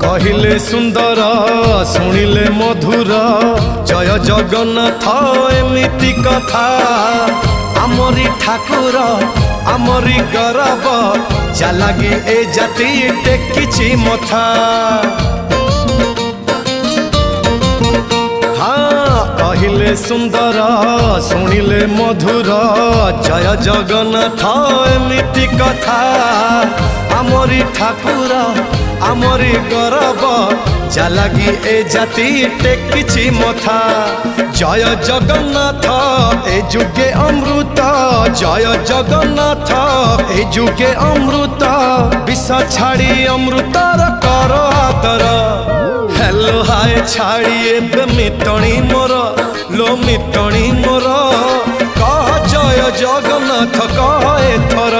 कहिले सुंदर शुणिले मधुर जय जगन्नाथ एमिति कथा आमरी ठाकुर आमरी गौरव जालागी ए जाति टेकिछि मथा। हाँ कहिले सुंदर शुणिले मधुर जय जगन्नाथ एमिति कथा आमरी ठाकुर आमरी गौरव जालागी ए जाति टेकिछि मथा। जय जगन्नाथ ए जुगे अमृत जय जगन्नाथ ए जुगे अमृत विष छाड़ी अमृतर कर आदर। हेलो हाय छाड़ी एबे मितणी मोर लो मितणी मोर कह जय जगन्नाथ कह एथर।